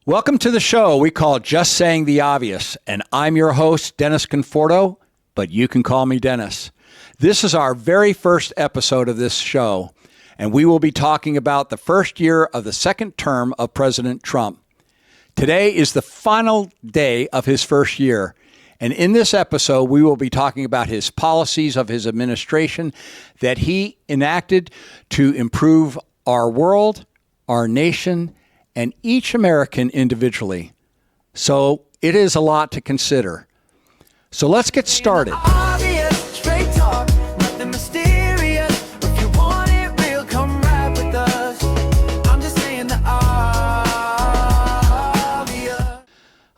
Welcome to the show we call Just Saying the Obvious, and I'm your host, Dennis Conforto, but you can call me Dennis. This is our very first episode of this show, and we will be talking about the first year of the second term of President Trump. Today is the final day of his first year, and in this episode, we will be talking about his policies of his administration that he enacted to improve our world, our nation, and each American individually. So it is a lot to consider. So let's get started.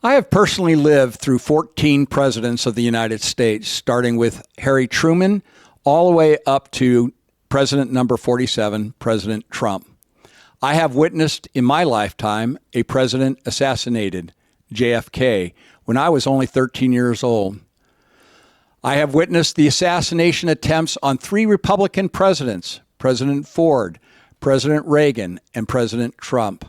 I have personally lived through 14 presidents of the United States, starting with Harry Truman all the way up to President number 47, President Trump. I have witnessed in my lifetime a president assassinated, JFK, when I was only 13 years old. I have witnessed the assassination attempts on 3 Republican presidents, President Ford, President Reagan, and President Trump.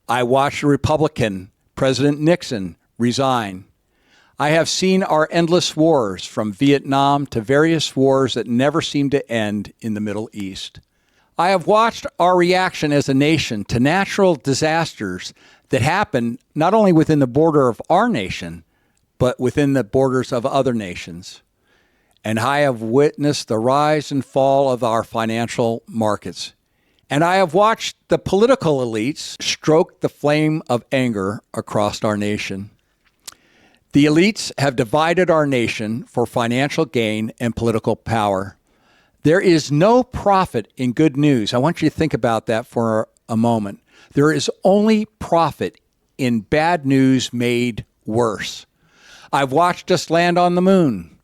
I watched a Republican, President Nixon, resign. I have seen our endless wars, from Vietnam to various wars that never seem to end in the Middle East. I have watched our reaction as a nation to natural disasters that happen not only within the border of our nation, but within the borders of other nations. And I have witnessed the rise and fall of our financial markets. And I have watched the political elites stroke the flame of anger across our nation. The elites have divided our nation for financial gain and political power. There is no profit in good news. I want you to think about that for a moment. There is only profit in bad news made worse. I've watched us land on the moon,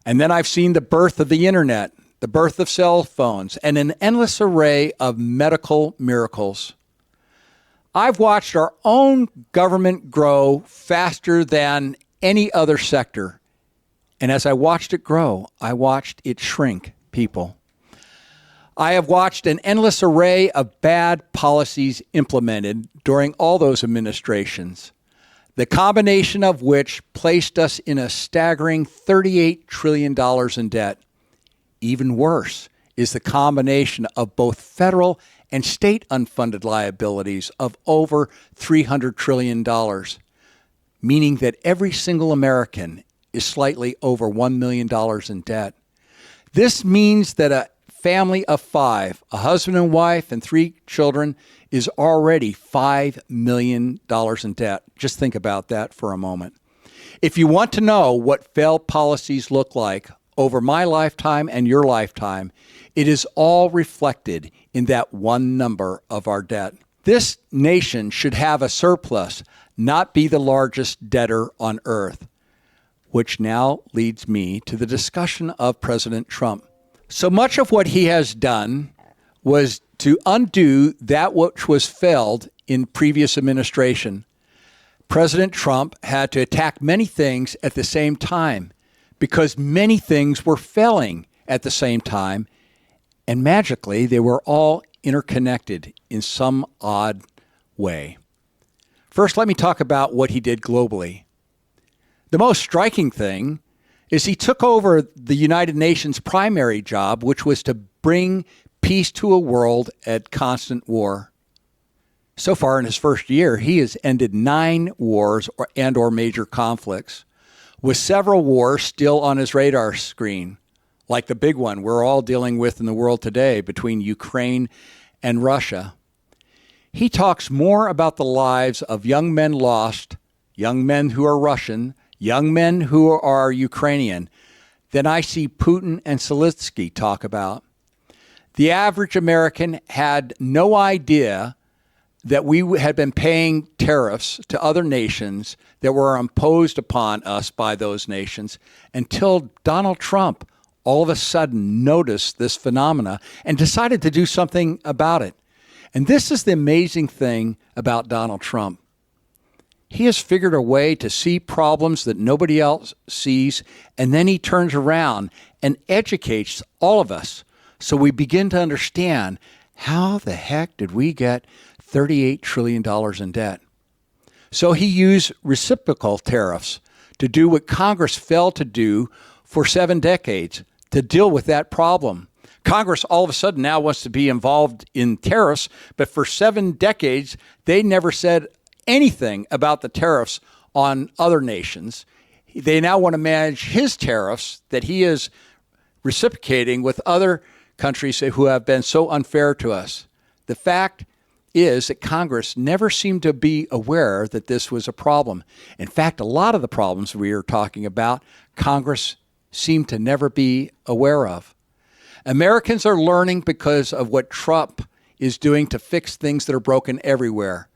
and then I've seen the birth of the internet, the birth of cell phones, and an endless array of medical miracles. I've watched our own government grow faster than any other sector. And as I watched it grow, I watched it shrink people. I have watched an endless array of bad policies implemented during all those administrations, the combination of which placed us in a staggering $38 trillion in debt. Even worse is the combination of both federal and state unfunded liabilities of over $300 trillion, meaning that every single American is slightly over $1 million in debt. This means that a family of 5, a husband and wife and 3 children, is already $5 million in debt. Just think about that for a moment. If you want to know what failed policies look like over my lifetime and your lifetime, it is all reflected in that one number of our debt. This nation should have a surplus, not be the largest debtor on earth. Which now leads me to the discussion of President Trump. So much of what he has done was to undo that which was failed in previous administration. President Trump had to attack many things at the same time because many things were failing at the same time, and magically they were all interconnected in some odd way. First, let me talk about what he did globally. The most striking thing is he took over the United Nations' primary job, which was to bring peace to a world at constant war. So far in his first year, he has ended 9 wars or major conflicts, with several wars still on his radar screen, like the big one we're all dealing with in the world today between Ukraine and Russia. He talks more about the lives of young men lost, young men who are Russian, young men who are Ukrainian, than I see Putin and Zelensky talk about. The average American had no idea that we had been paying tariffs to other nations that were imposed upon us by those nations until Donald Trump all of a sudden noticed this phenomena and decided to do something about it. And this is the amazing thing about Donald Trump. He has figured a way to see problems that nobody else sees, and then he turns around and educates all of us so we begin to understand how the heck did we get $38 trillion in debt. So he used reciprocal tariffs to do what Congress failed to do for 7 decades, to deal with that problem. Congress all of a sudden now wants to be involved in tariffs, but for 7 decades, they never said anything about the tariffs on other nations. They now want to manage his tariffs that he is reciprocating with other countries who have been so unfair to us. The fact is that Congress never seemed to be aware that this was a problem. In fact, a lot of the problems we are talking about, Congress seemed to never be aware of. Americans are learning because of what Trump is doing to fix things that are broken everywhere.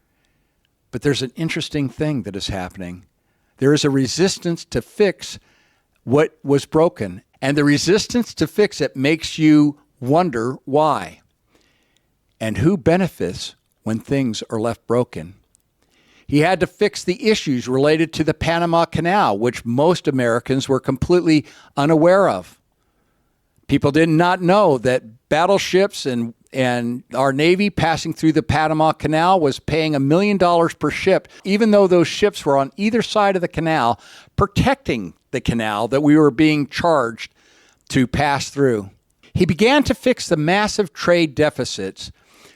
But there's an interesting thing that is happening. There is a resistance to fix what was broken. And the resistance to fix it makes you wonder why. And who benefits when things are left broken? He had to fix the issues related to the Panama Canal, which most Americans were completely unaware of. People did not know that battleships and our Navy passing through the Panama Canal was paying $1 million per ship, even though those ships were on either side of the canal, protecting the canal that we were being charged to pass through. He began to fix the massive trade deficits,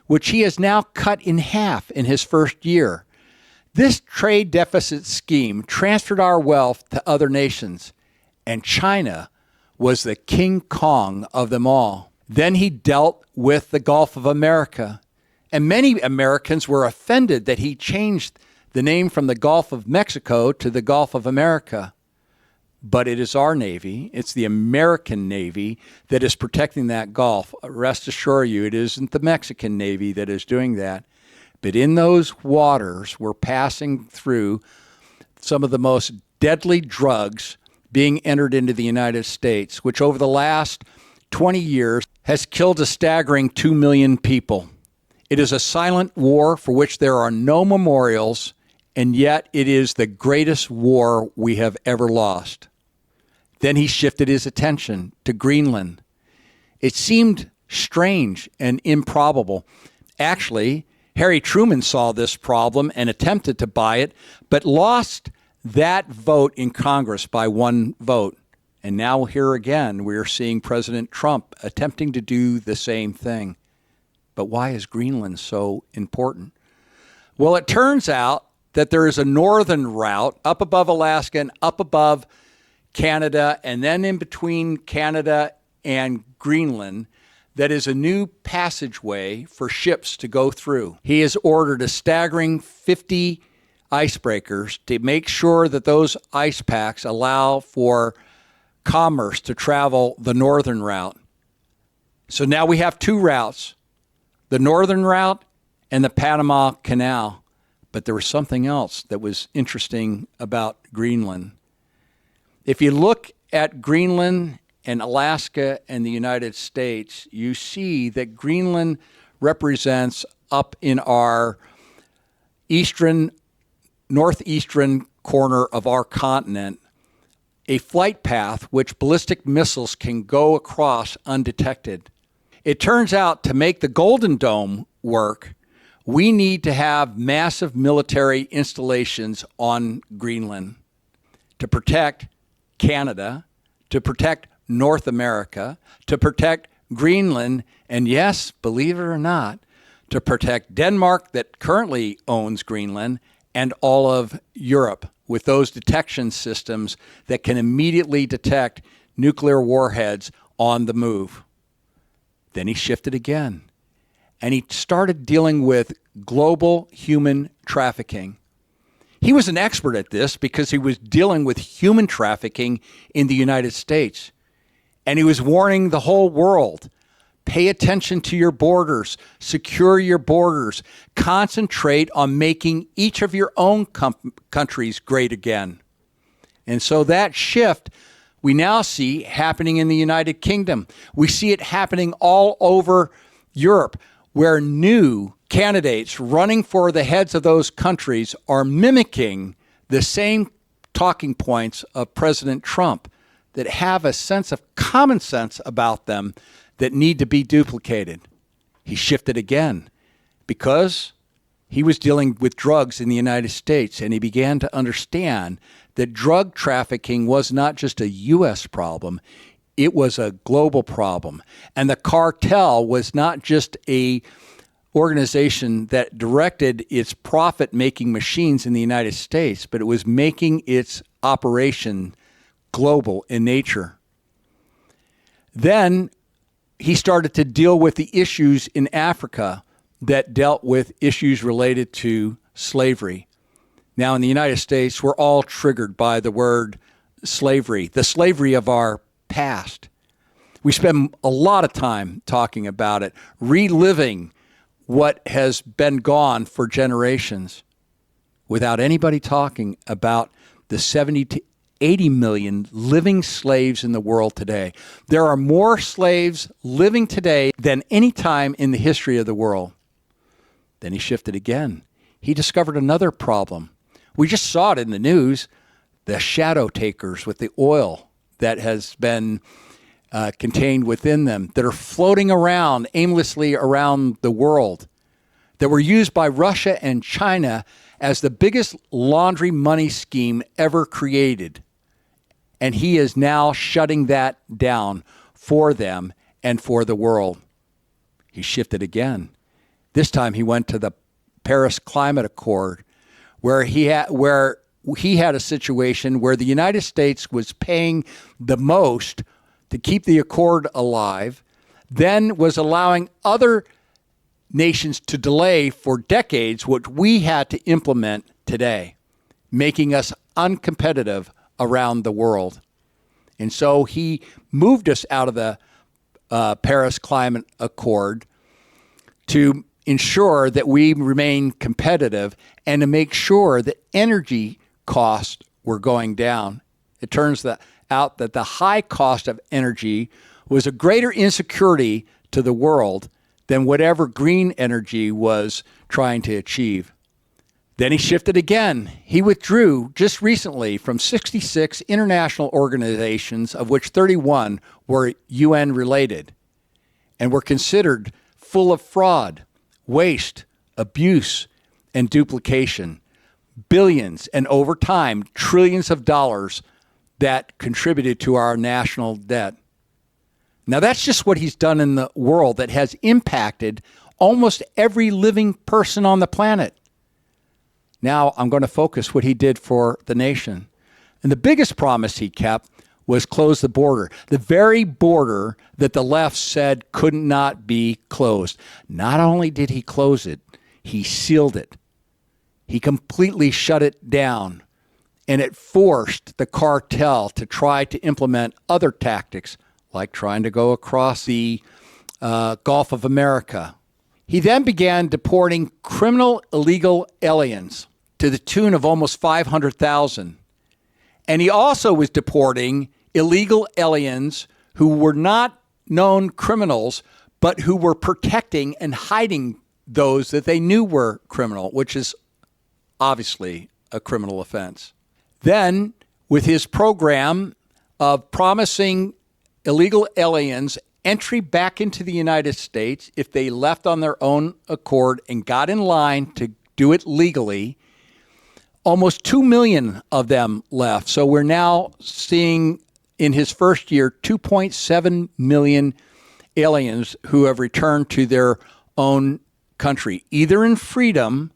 which he has now cut in half in his first year. This trade deficit scheme transferred our wealth to other nations, and China was the King Kong of them all. Then he dealt with the Gulf of America, and many Americans were offended that he changed the name from the Gulf of Mexico to the Gulf of America. But it is our Navy, it's the American Navy that is protecting that Gulf. Rest assured you, it isn't the Mexican Navy that is doing that. But in those waters, we're passing through some of the most deadly drugs being entered into the United States, which over the last 20 years has killed a staggering 2 million people. It is a silent war for which there are no memorials, and yet it is the greatest war we have ever lost. Then he shifted his attention to Greenland. It seemed strange and improbable. Actually, Harry Truman saw this problem and attempted to buy it, but lost that vote in Congress by 1 vote. And now here again, we're seeing President Trump attempting to do the same thing. But why is Greenland so important? Well, it turns out that there is a northern route up above Alaska and up above Canada, and then in between Canada and Greenland, that is a new passageway for ships to go through. He has ordered a staggering 50 icebreakers to make sure that those ice packs allow for commerce to travel the northern route. So now we have 2 routes, the northern route and the Panama Canal. But there was something else that was interesting about Greenland. If you look at Greenland and Alaska and the United States, you see that Greenland represents up in our northeastern corner of our continent a flight path which ballistic missiles can go across undetected. It turns out to make the Golden Dome work, we need to have massive military installations on Greenland to protect Canada, to protect North America, to protect Greenland, and yes, believe it or not, to protect Denmark that currently owns Greenland and all of Europe with those detection systems that can immediately detect nuclear warheads on the move. Then he shifted again, and he started dealing with global human trafficking. He was an expert at this because he was dealing with human trafficking in the United States. And he was warning the whole world, pay attention to your borders, secure your borders, concentrate on making each of your own countries great again. And so that shift we now see happening in the United Kingdom. We see it happening all over Europe, where new candidates running for the heads of those countries are mimicking the same talking points of President Trump that have a sense of common sense about them that need to be duplicated. He shifted again because he was dealing with drugs in the United States, and he began to understand that drug trafficking was not just a U.S. problem, it was a global problem. And the cartel was not just a organization that directed its profit-making machines in the United States, but it was making its operation global in nature. Then he started to deal with the issues in Africa that dealt with issues related to slavery. Now, in the United States, we're all triggered by the word slavery, the slavery of our past. We spend a lot of time talking about it, reliving what has been gone for generations, without anybody talking about the 70 to 80 million living slaves in the world today. There are more slaves living today than any time in the history of the world. Then he shifted again. He discovered another problem. We just saw it in the news, the shadow takers with the oil that has been contained within them, that are floating around aimlessly around the world, that were used by Russia and China as the biggest laundry money scheme ever created. And he is now shutting that down for them and for the world. He shifted again. This time he went to the Paris Climate Accord, where he had a situation where the United States was paying the most to keep the accord alive, then was allowing other nations to delay for decades what we had to implement today, making us uncompetitive around the world. And so he moved us out of the Paris Climate Accord to ensure that we remain competitive and to make sure that energy costs were going down. It turns out that the high cost of energy was a greater insecurity to the world than whatever green energy was trying to achieve. Then he shifted again. He withdrew just recently from 66 international organizations, of which 31 were UN related and were considered full of fraud, waste, abuse, and duplication. Billions and over time, trillions of dollars that contributed to our national debt. Now that's just what he's done in the world that has impacted almost every living person on the planet. Now I'm going to focus what he did for the nation. And the biggest promise he kept was close the border, the very border that the left said could not be closed. Not only did he close it, he sealed it. He completely shut it down, and it forced the cartel to try to implement other tactics, like trying to go across the Gulf of America. He then began deporting criminal illegal aliens to the tune of almost 500,000. And he also was deporting illegal aliens who were not known criminals, but who were protecting and hiding those that they knew were criminal, which is obviously a criminal offense. Then, with his program of promising illegal aliens entry back into the United States if they left on their own accord and got in line to do it legally, almost 2 million of them left. So we're now seeing in his first year 2.7 million aliens who have returned to their own country, either in freedom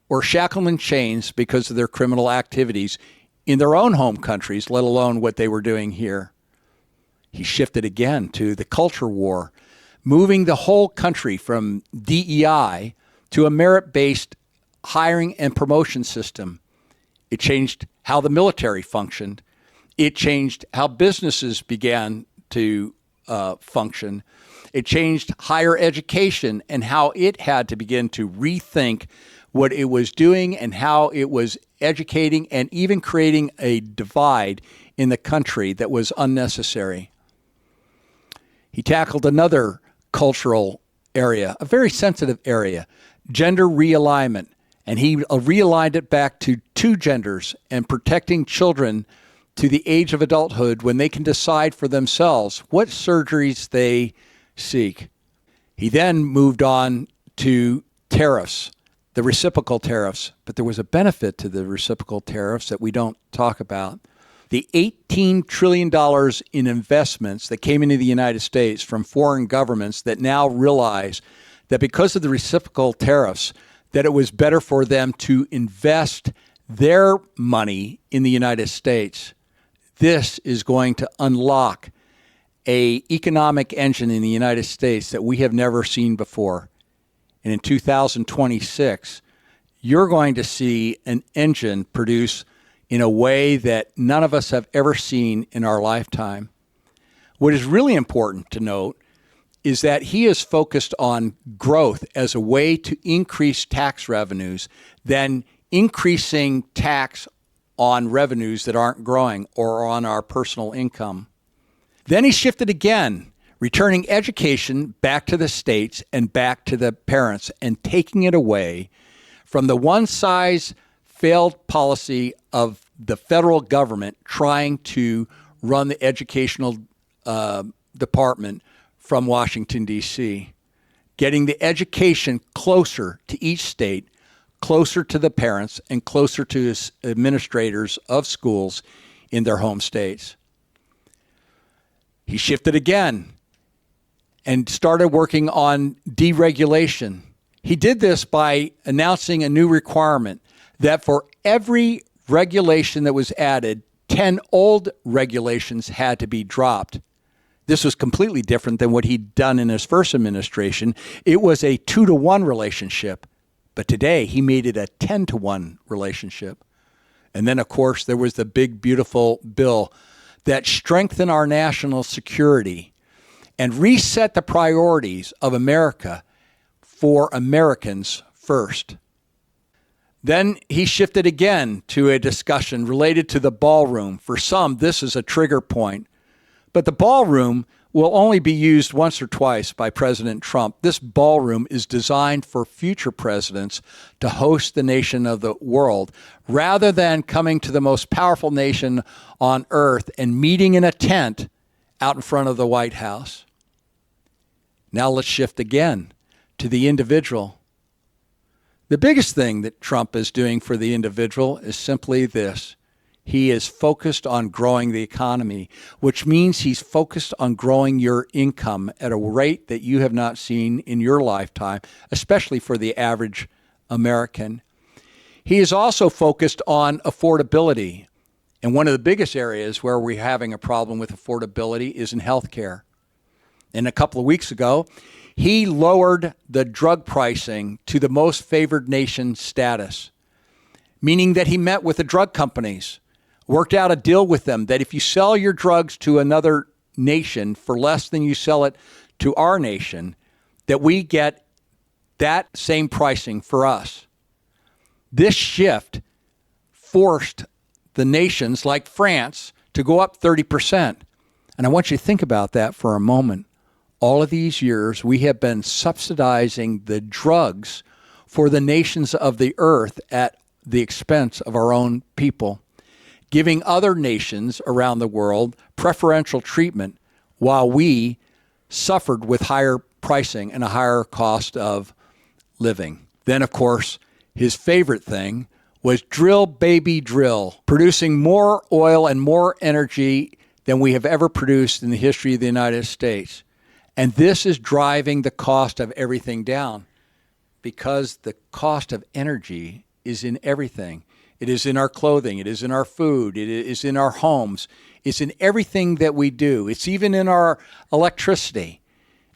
or shackled in chains because of their criminal activities in their own home countries, let alone what they were doing here. He shifted again to the culture war, moving the whole country from DEI to a merit-based hiring and promotion system. It changed how the military functioned. It changed how businesses began to function. It changed higher education and how it had to begin to rethink what it was doing and how it was educating and even creating a divide in the country that was unnecessary. He tackled another cultural area, a very sensitive area, gender realignment. And he realigned it back to two genders and protecting children to the age of adulthood when they can decide for themselves what surgeries they seek. He then moved on to tariffs the reciprocal tariffs, but there was a benefit to the reciprocal tariffs that we don't talk about. The $18 trillion in investments that came into the United States from foreign governments that now realize that because of the reciprocal tariffs, that it was better for them to invest their money in the United States. This is going to unlock an economic engine in the United States that we have never seen before. And in 2026, you're going to see an engine produce in a way that none of us have ever seen in our lifetime. What is really important to note is that he is focused on growth as a way to increase tax revenues than increasing tax on revenues that aren't growing or on our personal income. Then he shifted again, returning education back to the states and back to the parents and taking it away from the one-size-failed policy of the federal government trying to run the educational department from Washington, D.C., getting the education closer to each state, closer to the parents, and closer to administrators of schools in their home states. He shifted again and started working on deregulation. He did this by announcing a new requirement that for every regulation that was added, 10 old regulations had to be dropped. This was completely different than what he'd done in his first administration. It was a 2-to-1 relationship, but today he made it a 10-to-1 relationship. And then, of course, there was the big, beautiful bill that strengthened our national security and reset the priorities of America for Americans first. Then he shifted again to a discussion related to the ballroom. For some, this is a trigger point. But the ballroom will only be used once or twice by President Trump. This ballroom is designed for future presidents to host the nation of the world, rather than coming to the most powerful nation on earth and meeting in a tent out in front of the White House. Now let's shift again to the individual. The biggest thing that Trump is doing for the individual is simply this. He is focused on growing the economy, which means he's focused on growing your income at a rate that you have not seen in your lifetime, especially for the average American. He is also focused on affordability. And one of the biggest areas where we're having a problem with affordability is in healthcare. And a couple of weeks ago, he lowered the drug pricing to the most favored nation status, meaning that he met with the drug companies, worked out a deal with them that if you sell your drugs to another nation for less than you sell it to our nation, that we get that same pricing for us. This shift forced the nations like France to go up 30%. And I want you to think about that for a moment. All of these years, we have been subsidizing the drugs for the nations of the earth at the expense of our own people, giving other nations around the world preferential treatment while we suffered with higher pricing and a higher cost of living. Then, of course, his favorite thing was drill, baby, drill, producing more oil and more energy than we have ever produced in the history of the United States. And this is driving the cost of everything down because the cost of energy is in everything. It is in our clothing. It is in our food. It is in our homes. It's in everything that we do. It's even in our electricity.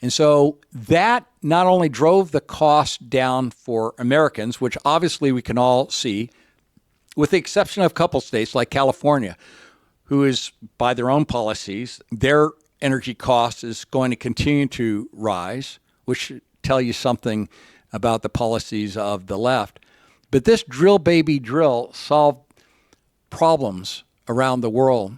And so that not only drove the cost down for Americans, which obviously we can all see, with the exception of a couple states like California, who is, by their own policies, their energy cost is going to continue to rise, which should tell you something about the policies of the left. But this drill, baby, drill solved problems around the world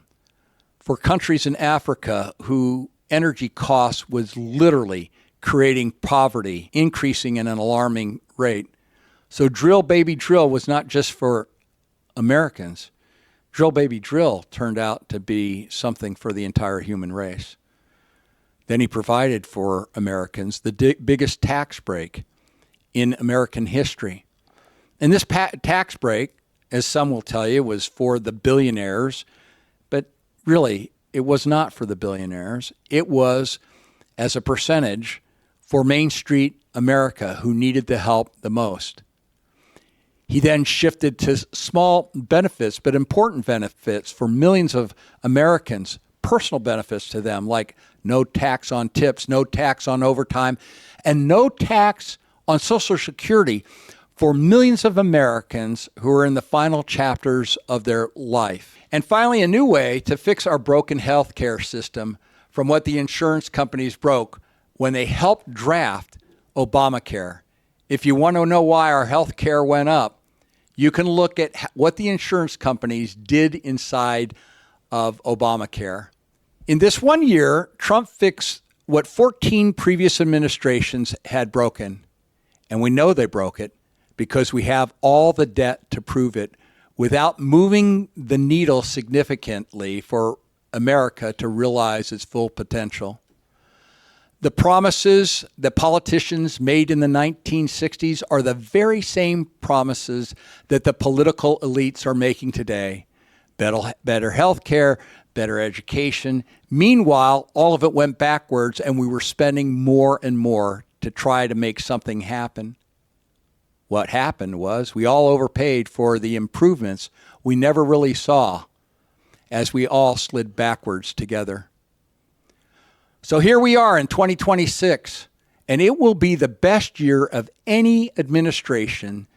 for countries in Africa who energy costs was literally creating poverty, increasing at an alarming rate. So drill, baby, drill was not just for Americans. Drill, baby, drill turned out to be something for the entire human race. Then he provided for Americans the biggest tax break in American history. And this tax break, as some will tell you, was for the billionaires, but really it was not for the billionaires. It was, as a percentage, for Main Street America, who needed the help the most. He then shifted to small benefits, but important benefits for millions of Americans, personal benefits to them, like no tax on tips, no tax on overtime, and no tax on Social Security for millions of Americans who are in the final chapters of their life. And finally, a new way to fix our broken healthcare system from what the insurance companies broke when they helped draft Obamacare. If you want to know why our healthcare went up, you can look at what the insurance companies did inside of Obamacare. In this 1 year, Trump fixed what 14 previous administrations had broken. And we know they broke it because we have all the debt to prove it without moving the needle significantly for America to realize its full potential. The promises that politicians made in the 1960s are the very same promises that the political elites are making today. Better health care, better education. Meanwhile, all of it went backwards and we were spending more and more to try to make something happen. What happened was we all overpaid for the improvements we never really saw as we all slid backwards together. So here we are in 2026, and it will be the best year of any administration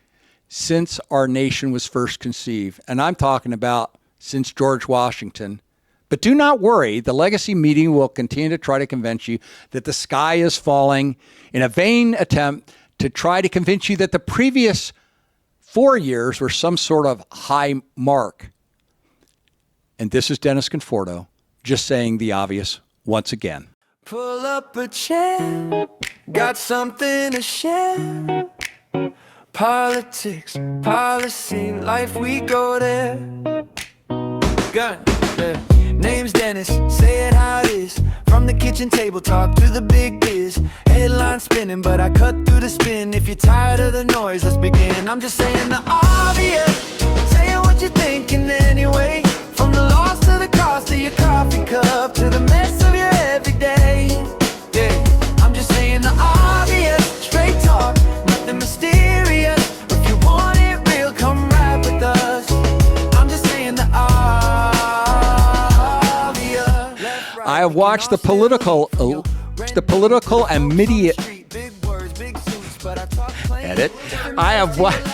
since our nation was first conceived. And I'm talking about since George Washington. But do not worry, the legacy media will continue to try to convince you that the sky is falling in a vain attempt to try to convince you that the previous 4 years were some sort of high mark. And this is Dennis Conforto, just saying the obvious once again. Pull up a chair, got something to share. Politics, policy, life, we go there. Gun, yeah. Name's Dennis, say it how it is. From the kitchen table talk to the big biz. Headline spinning, but I cut through the spin. If you're tired of the noise, let's begin. I'm just saying the obvious, saying what you're thinking anyway. From the loss to the cost of your coffee cup, to the mess of your everyday. Yeah, I'm just saying the obvious, straight talk, nothing mysterious. If you want it real, come ride with us. I'm just saying the obvious. I have watched the political and media edit. I have watched.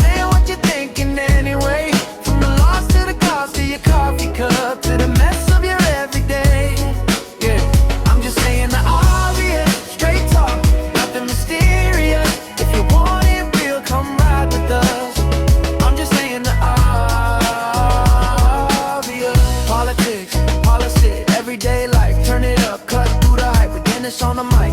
Saying what you're thinking anyway. From the loss to the cost of your coffee cup, to the mess of your everyday. Yeah, I'm just saying the obvious, straight talk, nothing mysterious. If you want it real, come ride with us. I'm just saying the obvious. Politics, policy, everyday life, turn it up, cut through the hype with Dennis on the mic.